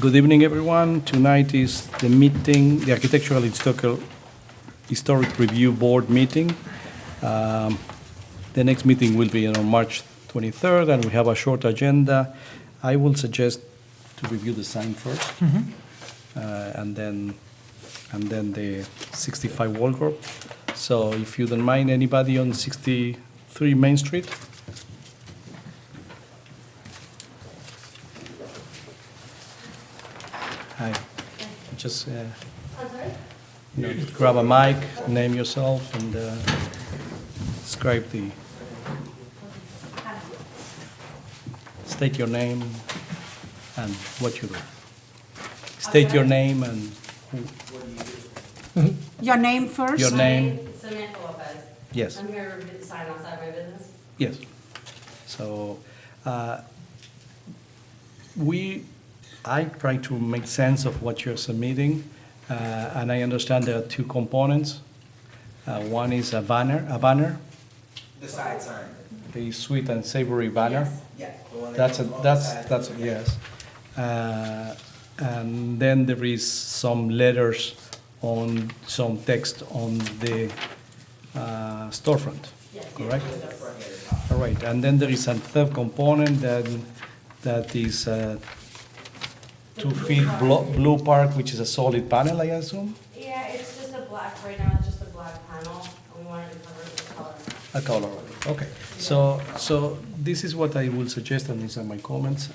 Good evening, everyone. Tonight is the meeting, the Architectural Historic Review Board meeting. The next meeting will be on March 23rd, and we have a short agenda. I will suggest to review the sign first, and then the 65 Walgrove. So if you don't mind, anybody on 63 Main Street? Hi. Just grab a mic, name yourself, and describe state your name and what you do. State your name and Your name first? your name. Samantha Lopez. Yes. I'm here to the sign outside my business. Yes. So, I try to make sense of what you're submitting, and I understand there are two components. One is a banner, The side sign. a sweet and savory banner. Yes. Yeah. the one that That's goes on the side. that's a yes. And then there is some letters on, some text on the storefront, Yes. correct? The front here, the top. All right, and then there is a third component that is 2 feet blue part, which is a solid panel, I assume? Yeah, it's just a black, right now it's just a black panel, and we wanted to cover it with color. A color of it, okay. So this is what I will suggest, and these are my comments.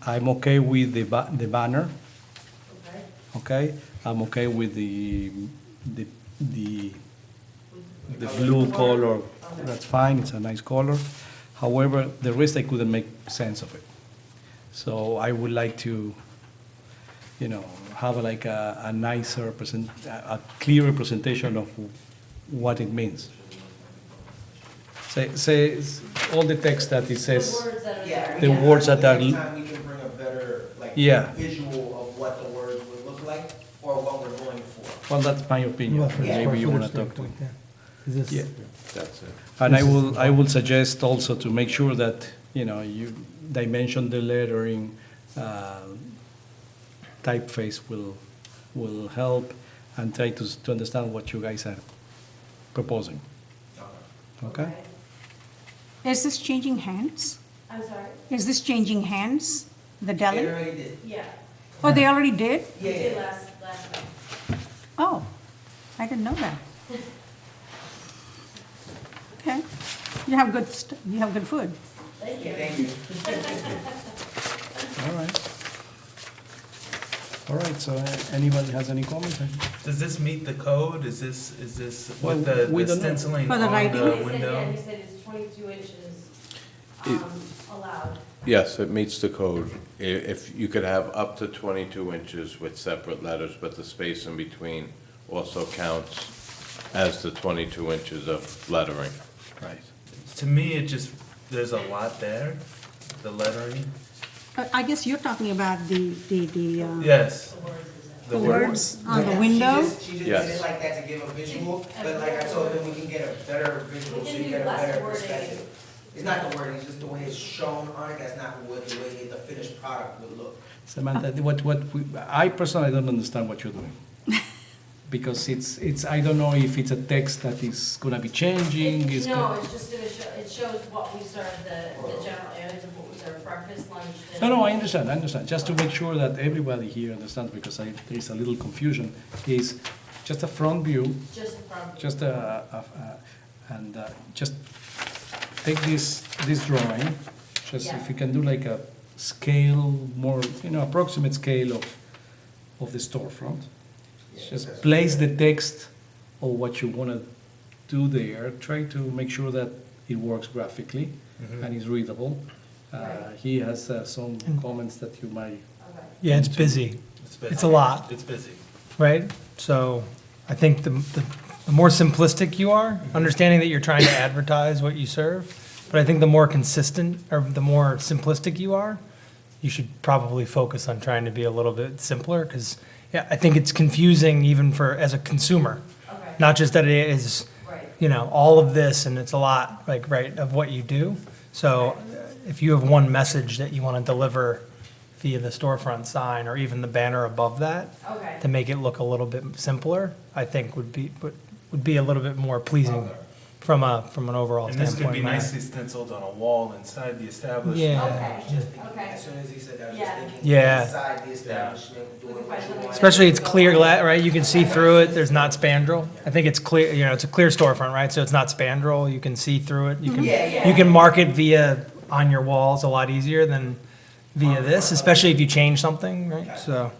I'm okay with the banner, Okay? okay? I'm okay with the blue color, that's fine, it's a nice color. However, the rest I couldn't make sense of it. So I would like to, have like a nicer a clear representation of what it means. Say all the text that it The says, words that are Yeah. there. The we can- words that are- Next time we can bring a better, Yeah. visual of what the words would look like or what we're going for. well, that's my opinion. Well, from a Maybe you square want to footage talk to. standpoint, yeah. Is this- Yeah. That's it. And I will suggest also to make sure that, you dimension the lettering, typeface will help, and try to understand what you guys are proposing, okay? Is this changing hands? I'm sorry? Is this changing hands, the They deli? already did. Yeah. Oh, they already did? We Yeah, did yeah. last week. Oh, I didn't know that. Okay. You have good food. Thank you. Thank you. All right. All right, so anybody has any comments? Does this meet the code? Is this Well, what we the don't know. stenciling For the on writing? the He said, yeah, window? he said it's 22 inches It- allowed. Yes, it meets the code. If you could have up to 22 inches with separate letters, but the space in between also counts as the 22 inches of lettering. Right. To me, there's a lot there, the lettering. I guess you're talking about the Yes. the words on the Yeah, window? She just Yes. did it like that to give a visual, but like I told them, we can get a better visual, We so can you do get a less better wording. perspective. It's not the wording, it's just the way it's shown on it, that's not what the way the finished product would look. Samantha, I personally don't understand what you're doing. Because I don't know if it's a text that is gonna be changing, is. No, it's just gonna show, it shows what we serve, the general areas of what we serve, breakfast, lunch, dinner. No, I understand. Just to make sure that everybody here understands, because there is a little confusion, is just a front view, Just in front. just just take this drawing, just Yeah. if you can do like a scale, more, approximate scale of the storefront. Just place the text of what you want to do there, try to make sure that it works graphically and is readable. He has some comments that you might. Okay. Yeah, it's busy. busy. It's a lot, It's busy. right? So I think the more simplistic you are, understanding that you're trying to advertise what you serve, but I think the more consistent or the more simplistic you are, you should probably focus on trying to be a little bit simpler, because yeah, I think it's confusing even as a consumer. Okay. Not just that it is, Right. all of this and it's a lot, like, right, of what you do. So if you have one message that you want to deliver via the storefront sign or even the banner above that, Okay. to make it look a little bit simpler, I think would be a little bit more pleasing from an overall And standpoint. this could be right? nicely stenciled on a wall inside the establishment. Yeah. Okay, Just thinking, okay. as soon as he said that, I was Yeah. just thinking Yeah. inside the establishment, doing what you want. Especially it's clear, right? You can see through it. There's not spandrel. I think it's clear, it's a clear storefront, right? So it's not spandrel. You can see through it. You can mark it via on your walls a lot easier than via this, especially if you change something, right? So,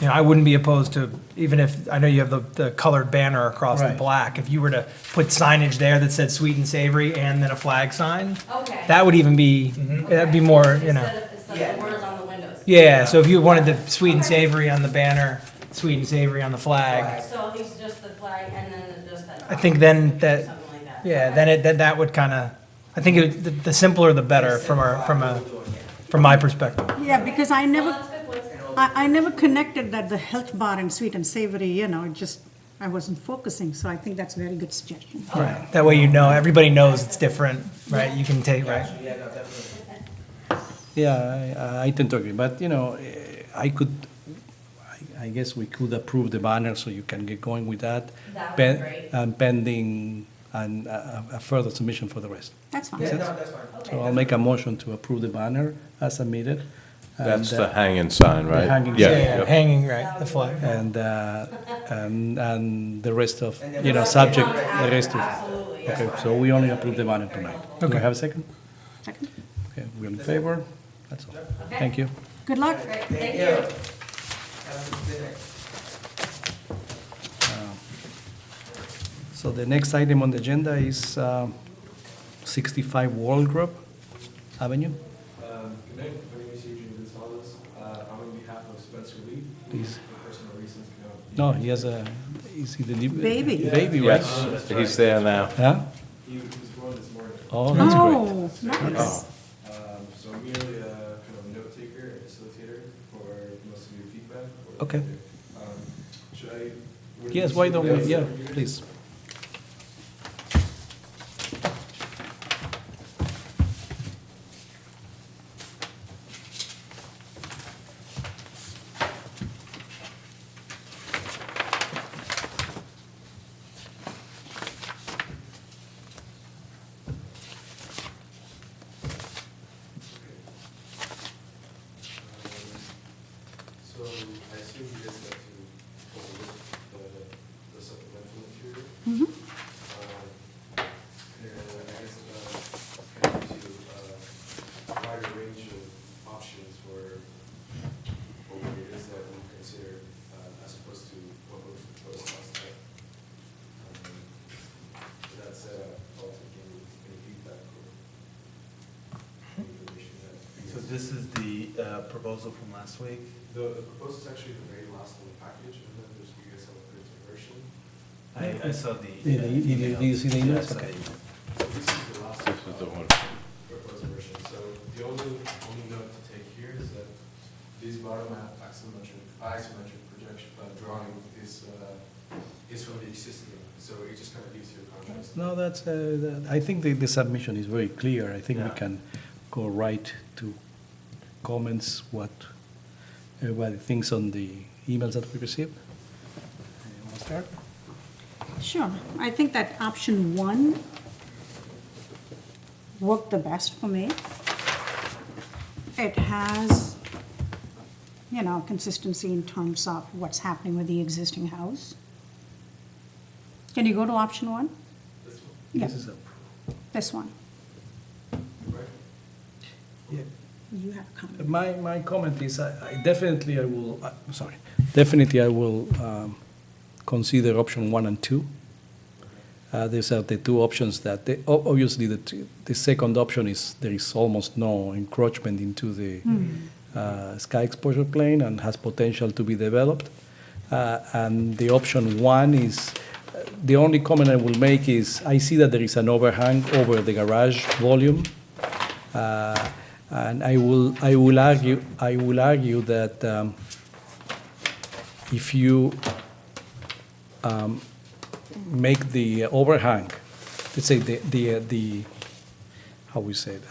I wouldn't be opposed to, even if, I know you have the colored banner across the Right. black. If you were to put signage there that said sweet and savory and then a flag sign, Okay. that would even be, that'd be more, Instead of the words on the windows. Yeah, so if you wanted the sweet and savory on the banner, sweet and savory on the flag, So he's just the flag and then just that. I think then that, Something like that. yeah, then that would kind of, I think the simpler the better from my perspective. Yeah, because I Well, never, that's good points. I never connected that the health bar and sweet and savory, it just, I wasn't focusing, so I think that's a very good suggestion. Right. That way everybody knows it's different, right? You can take, right? Yeah, no, definitely. Yeah, I tend to agree, but, I guess we could approve the banner so you can get going with that. That would be great. And pending and a further submission for the rest. That's fine. Yeah, no, that's fine. So I'll make a motion to approve the banner as submitted. That's and, the hanging sign, right? hanging Yeah, Yeah. hanging, right, the flag. and the rest of, And then we'll subject, Comes the after, rest of. Absolutely. Okay, so we only approve the banner tonight. Do Okay. I have a second? Second. Okay, we're in favor? That's all. Okay. Thank you. Good luck. Great, Thank thank you. you. Have a good night. So the next item on the agenda is 65 Waldrop Avenue. Good night, my name is Adrian Gonzalez. I'm on behalf of Spencer Lee. Please. For personal reasons, No, he has is he the Baby. Baby, right? Yes, he's there now. Yeah? he was born this morning. Oh, that's great. Oh, nice. So I'm merely a kind of note taker and facilitator for most of your feedback. Okay. Should I? Yes, why don't we, yeah, please. So I assume you guys got to overlook the supplemental material. Mhm. And I guess kind of gives you a wider range of options for what it is that we consider as opposed to what was proposed last time. With that said, I'll take any feedback or any information that. you So guys- this is the proposal from last week? The proposal is actually the very last in the package, and then there's, you guys have a printed version. I saw the. Do you see the Yeah, I emails? saw Okay. the email. So this is the last. This is the one. Proposed version. So the only note to take here is that this bottom isometric projection, drawing is from the existing, so it just kind of gives you a contrast. No, I think the submission is very clear. I think we Yeah. can go right to comments, what everybody thinks on the emails that we received. You want to start? Sure. I think that option 1 worked the best for me. It has, consistency in terms of what's happening with the existing house. Can you go to option 1? This one, Yeah, This is a, this one. right? yeah. You have a comment. My comment is, I definitely I will consider option 1 and 2. These are the two options that, obviously, the second option is there is almost no encroachment into the sky exposure plane and has potential to be developed. And the option 1 is, the only comment I will make is, I see that there is an overhang over the garage volume. And I will argue that if you make the overhang, let's say how we say it,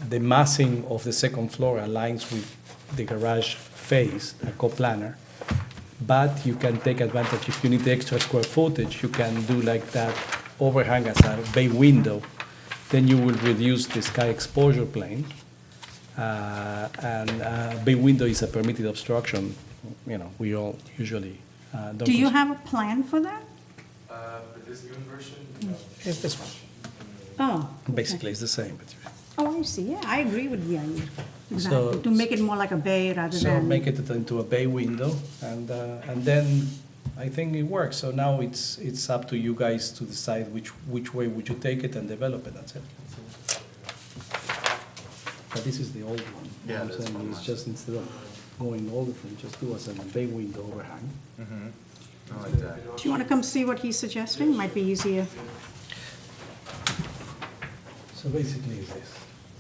the massing of the second floor aligns with the garage face, a coplanar. But you can take advantage, if you need extra square footage, you can do like that overhang as a bay window. Then you will reduce the sky exposure plane. And bay window is a permitted obstruction, you know, we all usually don't. Do you have a plan for that? For this new version, no. It's this one. Oh. okay. Basically, it's the same. But Oh, I see, yeah, I agree with the idea. So- Exactly, to make it more like a bay rather So than. make it into a bay window, and then I think it works. So now it's up to you guys to decide which way would you take it and develop it, that's it. But this is the old one. You know Yeah, what I'm that's saying? one. It's just instead of going all different, just do us a bay window overhang. I like that. Do you want to come see what he's suggesting? Might be easier. So basically it's this.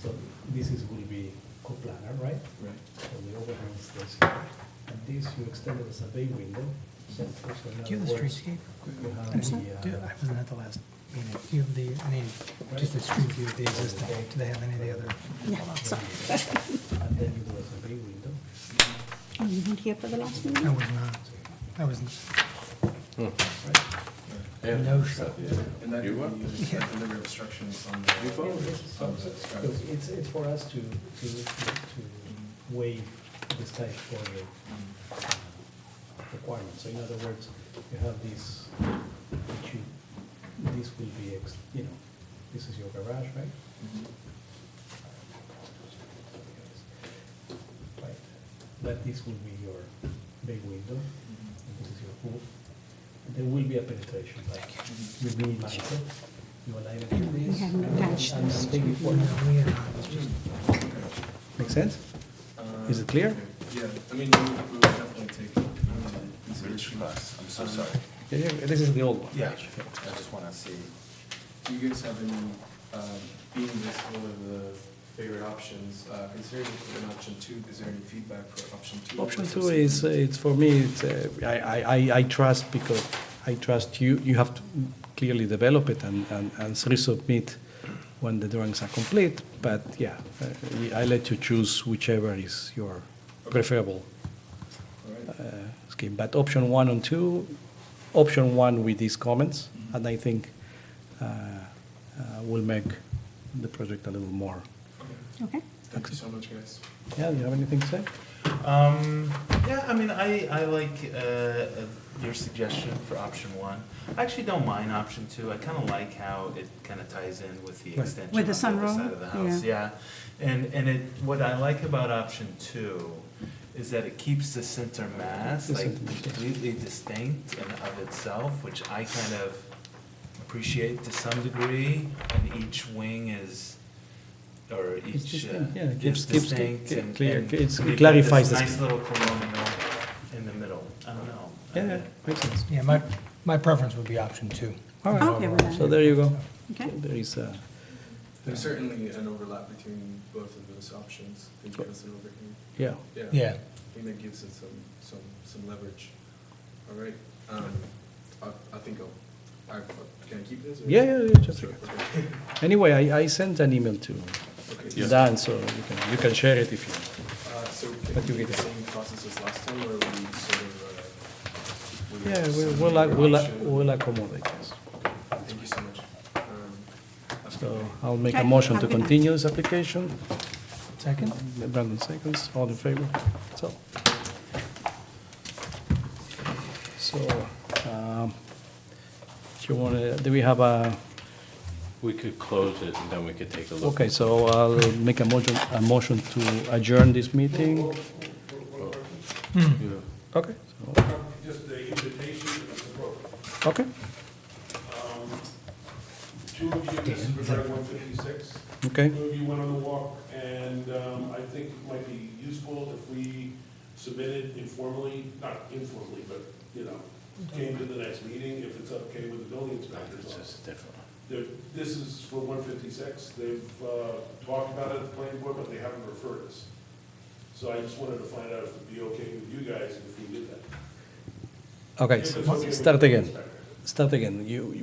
So this will be coplanar, right? Right. So the overhang is this here. And this you extend it as a bay window. So in Do you have other the words, streetscape? you have I'm sorry? the, I wasn't at the last meeting. Do you have the, I mean, just the street view of the existing, do they have any of the other? Yeah, sorry. and then you do as a bay window. Oh, you weren't here for the last I meeting? was not. I wasn't. Yeah. No show. And that You would were? be delivery obstructions on the. Because it's for us to waive the sky exposure requirements. So in other words, you have this, this will be, this is your garage, right? Right. But this will be your bay window, and this is your roof. And there will be a penetration, like you minimize it, you align it with We this. haven't attached and this. take it forward. Make sense? Is it clear? Yeah, I mean, we would definitely take consideration. I'm so sorry. Yeah, this is the old one. Yeah, I just want to see. Do you guys have any, being this one of the favorite options, considering an option two, is there any feedback for option two? Option two is, it's for me, it's, I trust, because I trust you have to clearly develop it and resubmit when the drawings are complete, but yeah, I let you choose whichever is your preferable scheme. But option one and two, option one with these comments, and I think will make the project a little more. Okay. Thank you so much, guys. Yeah, do you have anything to say? Yeah, I mean, I like your suggestion for option one. I actually don't mind option two. I kind of like how it kind of ties in with the Right. extension With the on the other sunroom? side of the house. Yeah, and what I like about option two is that it keeps the center mass The like center mass, yes. completely distinct and of itself, which I kind of appreciate to some degree. And each wing is, or It's each distinct, yeah, it is keeps distinct and clear, and it we've got clarifies this the nice scheme. little colonial in the middle. I don't know. Yeah, makes sense. Yeah, my preference would be option two. All right. Okay with that. So there you go. Okay. There is There's certainly an overlap between both of those options. They give us an overview. yeah. Yeah. I think that gives it some leverage. All right, I think can I keep this? or- Yeah, just Sure, okay. okay. Anyway, I sent an email to Okay, Dan, so you can share it if you. so But can you we do get the it. same process as last time, or we sort of? Yeah, submit we'll your option? we'll accommodate this. Thank you so much. So I'll make a Okay, motion to have a good night. continue this application. Second? Brandon seconds, all in favor? So. So, do you want to, do we have a, We could close it and then we could take a look. okay, so I'll make a motion to adjourn this meeting. Yeah. Okay. so- Just the invitation is appropriate. Okay, Two of you, this is regarding 156. okay. Two of you went on the walk, and I think it might be useful if we submitted informally, not informally, but, came to the next meeting, if it's okay with the building inspector's This office. is different. This is for 156. They've talked about it at the planning board, but they haven't referred us. So I just wanted to find out if it'd be okay with you guys if we did that. Okay, If it's so okay with start the again. inspector. start again.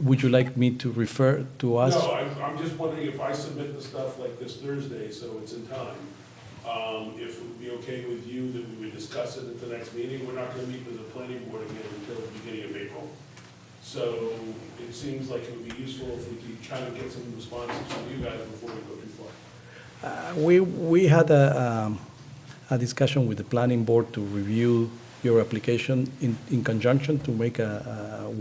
Would you like me to refer to us? No, I'm just wondering if I submit the stuff like this Thursday, so it's in time, if it would be okay with you that we would discuss it at the next meeting. We're not gonna meet with the planning board again until the beginning of April. So it seems like it would be useful if we could kind of get some responses from you guys before we go too far. We had a discussion with the planning board to review your application in conjunction to make a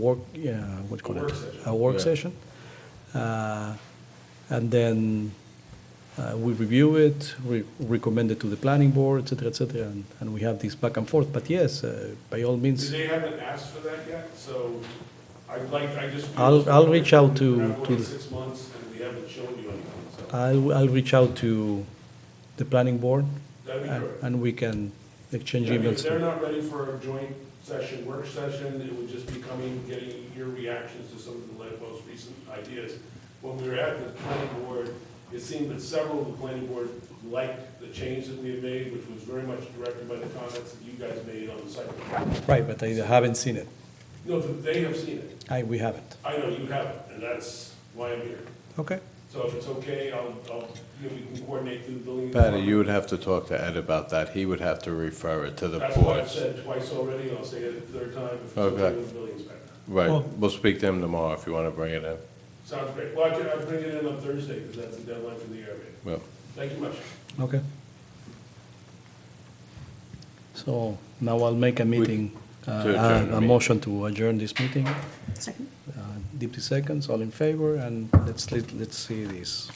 work, what do you call A it? work session. A work Yeah. session. And then we review it, recommend it to the planning board, et cetera, and we have this back and forth. But yes, by all means, They haven't asked for that yet, so I just. I'll reach out to We're the- 6 months and we haven't shown you anything, so I'll reach out to the planning board that'd be great. and we can exchange Yeah, I mean, emails. if they're not ready for a joint session, work session, it would just be getting your reactions to some of the most recent ideas. When we were at the planning board, it seemed that several of the planning board liked the change that we had made, which was very much directed by the comments that you guys made on the site. Right, but I haven't seen it. No, they have seen it. We haven't. I know you haven't, and that's why I'm here. Okay. So if it's okay, we can coordinate through the building. Patty, you would have to talk to Ed about that. He would have to refer it to the That's what I've boards. said twice already, and I'll say it a third time if it's Okay. okay with the building inspector. Right, Well- we'll speak to him tomorrow if you want to bring it in. Sounds great. Well, I'll bring it in on Thursday, because that's the deadline for the Ahrb. Well, Thank you much. Okay. So now I'll make a meeting, adjourn the a meeting. motion to adjourn this meeting. Second. Deep seconds, all in favor, and let's see this.